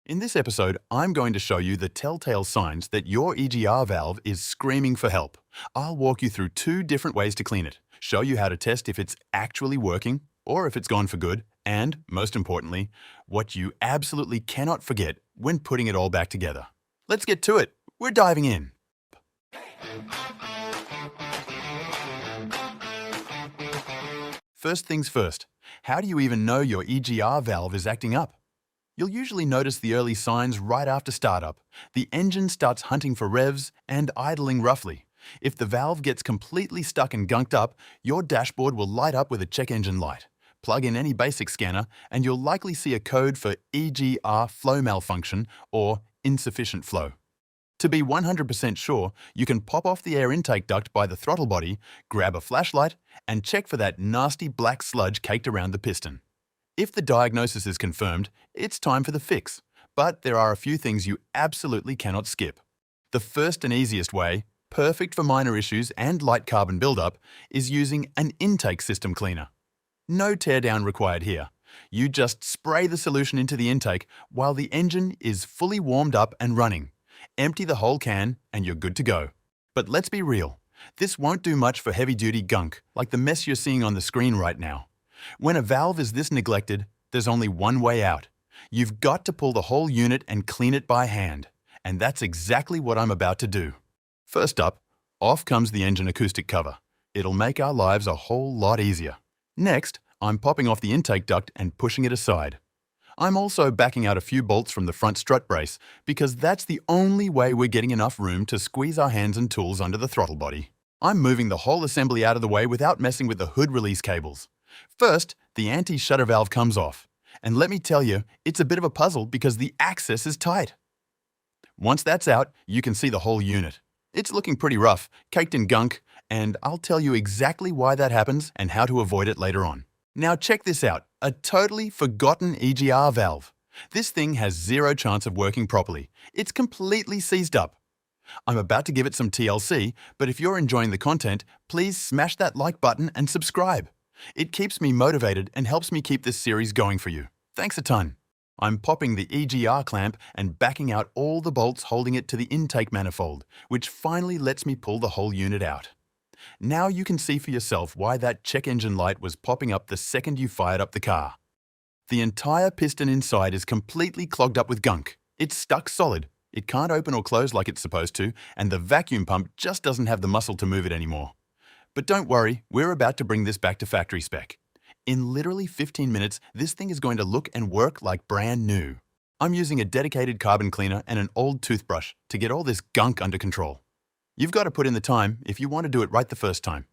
In this episode, I'm going to show you the telltale signs that your EGR valve is screaming for help. I'll walk you through two different ways to clean it, show you how to test if it's actually working or if it's gone for good, and, most importantly, what you absolutely cannot forget when putting it all back together. Let's get to it. We're diving in. First things first, how do you even know your EGR valve is acting up? You'll usually notice the early signs right after startup. The engine starts hunting for revs and idling roughly. If the valve gets completely stuck and gunked up, your dashboard will light up with a check engine light. Plug in any basic scanner and you'll likely see a code for EGR flow malfunction or insufficient flow. To be 100% sure, you can pop off the air intake duct by the throttle body, grab a flashlight, and check for that nasty black sludge caked around the piston. If the diagnosis is confirmed, it's time for the fix. But there are a few things you absolutely cannot skip. The first and easiest way, perfect for minor issues and light carbon buildup, is using an intake system cleaner. No teardown required here. You just spray the solution into the intake while the engine is fully warmed up and running. Empty the whole can and you're good to go. But let's be real. This won't do much for heavy-duty gunk, like the mess you're seeing on the screen right now. When a valve is this neglected, there's only one way out. You've got to pull the whole unit and clean it by hand. And that's exactly what I'm about to do. First up, off comes the engine acoustic cover. It'll make our lives a whole lot easier. Next, I'm popping off the intake duct and pushing it aside. I'm also backing out a few bolts from the front strut brace because that's the only way we're getting enough room to squeeze our hands and tools under the throttle body. I'm moving the whole assembly out of the way without messing with the hood release cables. First, the anti-shutter valve comes off. And let me tell you, it's a bit of a puzzle because the access is tight. Once that's out, you can see the whole unit. It's looking pretty rough, caked in gunk, and I'll tell you exactly why that happens and how to avoid it later on. Now check this out, a totally forgotten EGR valve. This thing has zero chance of working properly. It's completely seized up. I'm about to give it some TLC, but if you're enjoying the content, please smash that like button and subscribe. It keeps me motivated and helps me keep this series going for you. Thanks a ton. I'm popping the EGR clamp and backing out all the bolts holding it to the intake manifold, which finally lets me pull the whole unit out. Now you can see for yourself why that check engine light was popping up the second you fired up the car. The entire piston inside is completely clogged up with gunk. It's stuck solid. It can't open or close like it's supposed to, and the vacuum pump just doesn't have the muscle to move it anymore. But don't worry, we're about to bring this back to factory spec. In literally 15 minutes, this thing is going to look and work like brand new. I'm using a dedicated carbon cleaner and an old toothbrush to get all this gunk under control. You've got to put in the time if you want to do it right the first time.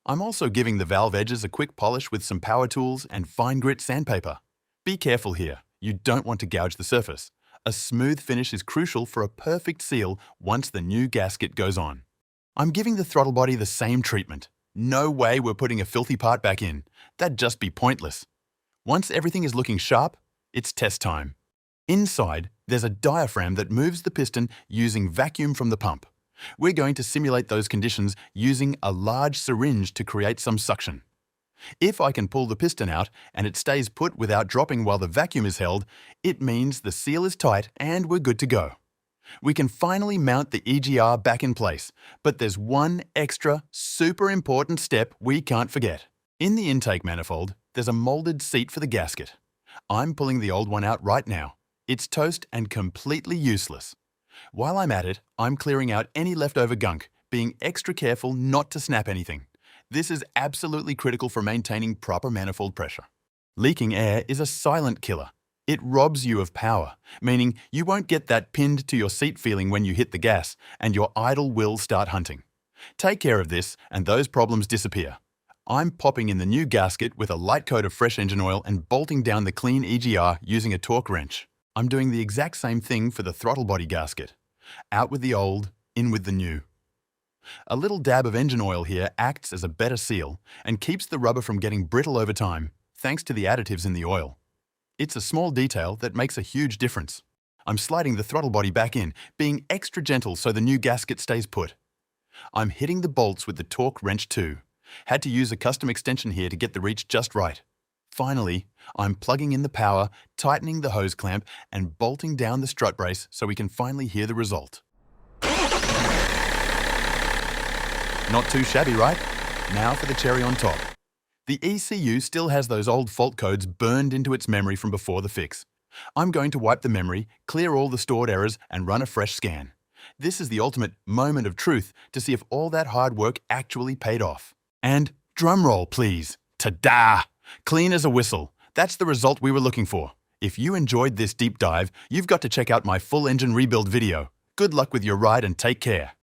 I'm also giving the valve edges a quick polish with some power tools and fine grit sandpaper. Be careful here, you don't want to gouge the surface. A smooth finish is crucial for a perfect seal once the new gasket goes on. I'm giving the throttle body the same treatment. No way we're putting a filthy part back in. That'd just be pointless. Once everything is looking sharp, it's test time. Inside, there's a diaphragm that moves the piston using vacuum from the pump. We're going to simulate those conditions using a large syringe to create some suction. If I can pull the piston out and it stays put without dropping while the vacuum is held, it means the seal is tight and we're good to go. We can finally mount the EGR back in place, but there's one extra, super important step we can't forget. In the intake manifold, there's a molded seat for the gasket. I'm pulling the old one out right now. It's toast and completely useless. While I'm at it, I'm clearing out any leftover gunk, being extra careful not to snap anything. This is absolutely critical for maintaining proper manifold pressure. Leaking air is a silent killer. It robs you of power, meaning you won't get that pinned to your seat feeling when you hit the gas, and your idle will start hunting. Take care of this, and those problems disappear. I'm popping in the new gasket with a light coat of fresh engine oil and bolting down the clean EGR using a torque wrench. I'm doing the exact same thing for the throttle body gasket. Out with the old, in with the new. A little dab of engine oil here acts as a better seal and keeps the rubber from getting brittle over time, thanks to the additives in the oil. It's a small detail that makes a huge difference. I'm sliding the throttle body back in, being extra gentle so the new gasket stays put. I'm hitting the bolts with the torque wrench too. Had to use a custom extension here to get the reach just right. Finally, I'm plugging in the power, tightening the hose clamp, and bolting down the strut brace so we can finally hear the result. Not too shabby, right? Now for the cherry on top. The ECU still has those old fault codes burned into its memory from before the fix. I'm going to wipe the memory, clear all the stored errors, and run a fresh scan. This is the ultimate moment of truth to see if all that hard work actually paid off. And drum roll, please. Ta-da! Clean as a whistle. That's the result we were looking for. If you enjoyed this deep dive, you've got to check out my full engine rebuild video. Good luck with your ride and take care.